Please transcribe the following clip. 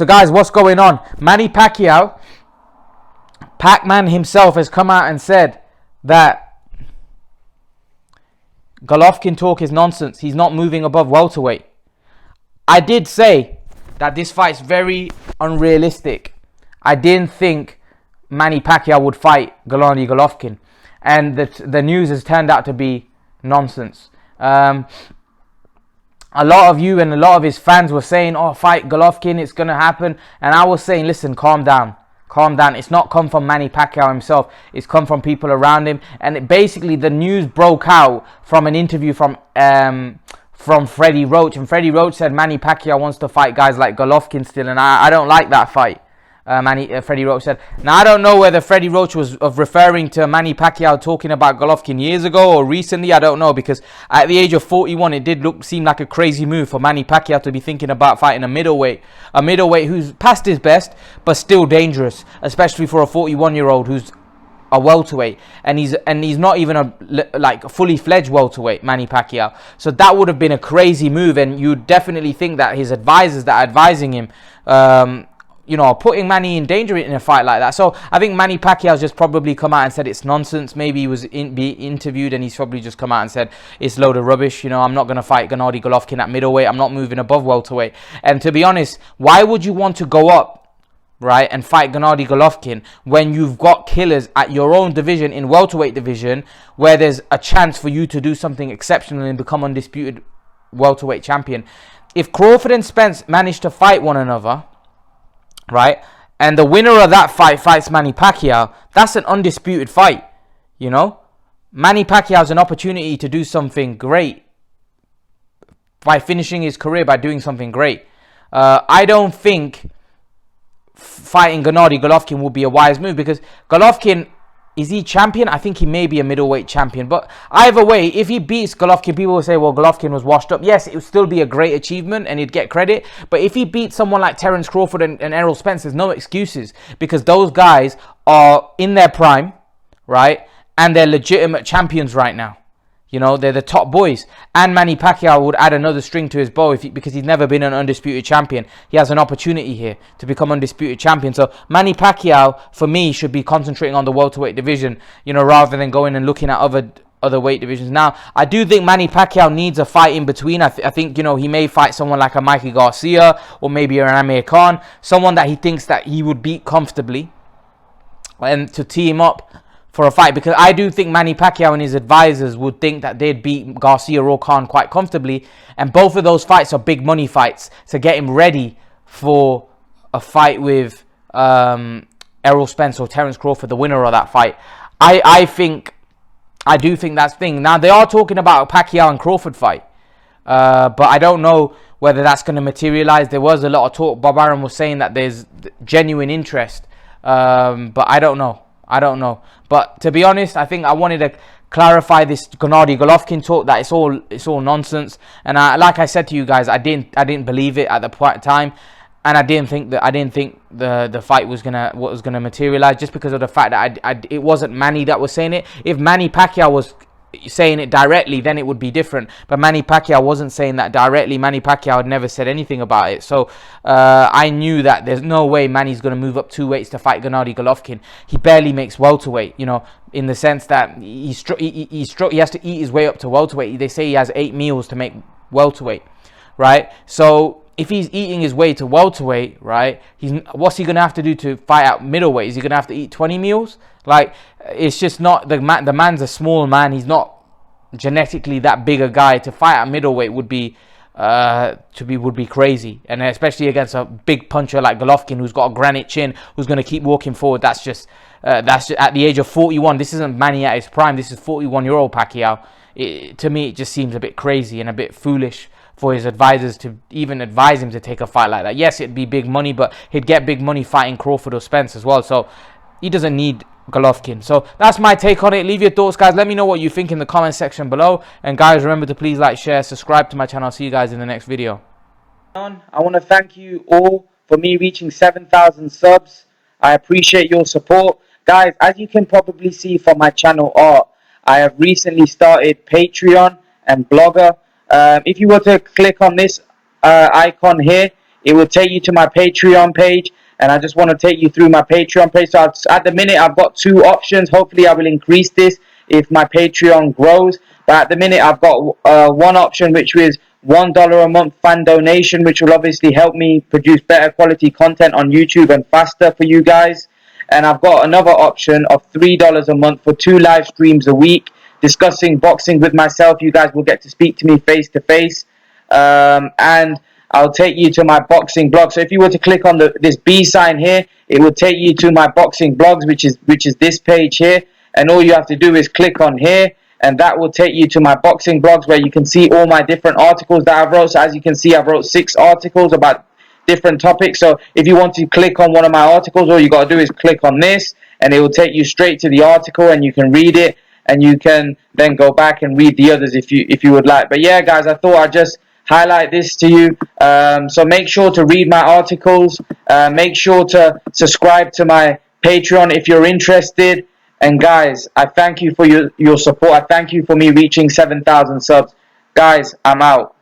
So guys, what's going on? Manny Pacquiao, Pac-Man himself, has come out and said that Golovkin talk is nonsense. He's not moving above welterweight. I did say that this fight's very unrealistic. I didn't think Manny Pacquiao would fight Gennady Golovkin, and the news has turned out to be nonsense. A lot of you and a lot of his fans were saying, oh, fight Golovkin, it's going to happen. And I was saying, listen, calm down. Calm down. It's not come from Manny Pacquiao himself. It's come from people around him. And basically, the news broke out from an interview from Freddie Roach. And Freddie Roach said Manny Pacquiao wants to fight guys like Golovkin still. And I don't like that fight. Freddie Roach said. Now, I don't know whether Freddie Roach was referring to Manny Pacquiao talking about Golovkin years ago or recently. I don't know, because at the age of 41, it did seem like a crazy move for Manny Pacquiao to be thinking about fighting a middleweight who's past his best, but still dangerous, especially for a 41-year-old who's a welterweight, and he's not even a fully fledged welterweight, Manny Pacquiao. So that would have been a crazy move, and you'd definitely think that his advisors that are advising him, putting Manny in danger in a fight like that. So I think Manny Pacquiao's just probably come out and said it's nonsense. Maybe he was interviewed and he's probably just come out and said it's a load of rubbish. I'm not going to fight Gennady Golovkin at middleweight. I'm not moving above welterweight. And to be honest, why would you want to go up, right, and fight Gennady Golovkin when you've got killers at your own division, in welterweight division, where there's a chance for you to do something exceptional and become undisputed welterweight champion? If Crawford and Spence manage to fight one another, right, and the winner of that fight fights Manny Pacquiao, that's an undisputed fight. Manny Pacquiao has an opportunity to do something great by finishing his career by doing something great. I don't think fighting Gennady Golovkin would be a wise move, because Golovkin, is he champion? I think he may be a middleweight champion. But either way, if he beats Golovkin, people will say, well, Golovkin was washed up. Yes, it would still be a great achievement and he'd get credit. But if he beats someone like Terence Crawford and Errol Spence, there's no excuses, because those guys are in their prime, right? And they're legitimate champions right now. They're the top boys. And Manny Pacquiao would add another string to his bow because he's never been an undisputed champion. He has an opportunity here to become undisputed champion. So Manny Pacquiao, for me, should be concentrating on the welterweight division, rather than going and looking at other weight divisions. Now, I do think Manny Pacquiao needs a fight in between. I think, he may fight someone like a Mikey Garcia or maybe an Amir Khan, someone that he thinks that he would beat comfortably, and to tee him up for a fight, because I do think Manny Pacquiao and his advisors would think that they'd beat Garcia or Khan quite comfortably, and both of those fights are big money fights to get him ready for a fight with Errol Spence or Terence Crawford, the winner of that fight. I do think that's the thing. Now, they are talking about a Pacquiao and Crawford fight, but I don't know whether that's going to materialize. There was a lot of talk. Bob Arum was saying that there's genuine interest, but I don't know. But to be honest, I think I wanted to clarify this Gennady Golovkin talk, that it's all nonsense. And like I said to you guys, I didn't believe it at the time, and I didn't think the fight was gonna materialize, just because of the fact that it wasn't Manny that was saying it. If Manny Pacquiao was saying it directly, then it would be different. But Manny Pacquiao wasn't saying that directly. Manny Pacquiao had never said anything about it. So I knew that there's no way Manny's going to move up 2 weights to fight Gennady Golovkin. He barely makes welterweight, in the sense that he has to eat his way up to welterweight. They say he has 8 meals to make welterweight, right? So if he's eating his way to welterweight, right, what's he going to have to do to fight out middleweight? Is he going to have to eat 20 meals? Like, it's just not, the man's a small man. He's not genetically that big a guy. To fight at middleweight would be crazy, and especially against a big puncher like Golovkin, who's got a granite chin, who's going to keep walking forward. That's just at the age of 41. This isn't Manny at his prime. This is 41-year-old Pacquiao. To me, it just seems a bit crazy and a bit foolish for his advisors to even advise him to take a fight like that. Yes, it'd be big money, but he'd get big money fighting Crawford or Spence as well. So he doesn't need Golovkin. So that's my take on it. Leave your thoughts, guys. Let me know what you think in the comment section below. And guys, remember to please like, share, subscribe to my channel. I'll see you guys in the next video. I want to thank you all for me reaching 7,000 subs. I appreciate your support. Guys, as you can probably see from my channel art, I have recently started Patreon and Blogger. If you were to click on this icon here, it will take you to my Patreon page, and I just want to take you through my Patreon page. So at the minute, I've got 2 options. Hopefully, I will increase this if my Patreon grows. But at the minute, I've got one option, which is $1 a month fan donation, which will obviously help me produce better quality content on YouTube and faster for you guys. And I've got another option of $3 a month for 2 live streams a week discussing boxing with myself. You guys will get to speak to me face to face. And I'll take you to my boxing blog. So if you were to click on this B sign here, it will take you to my boxing blogs, which is this page here. And all you have to do is click on here, and that will take you to my boxing blogs, where you can see all my different articles that I've wrote. So as you can see, I've wrote 6 articles about different topics. So if you want to click on one of my articles, all you got to do is click on this, and it will take you straight to the article, and you can read it, and you can then go back and read the others if you would like. But yeah, guys, I thought I'd just highlight this to you. So make sure to read my articles. Make sure to subscribe to my Patreon if you're interested. And guys, I thank you for your support. I thank you for me reaching 7,000 subs. Guys, I'm out.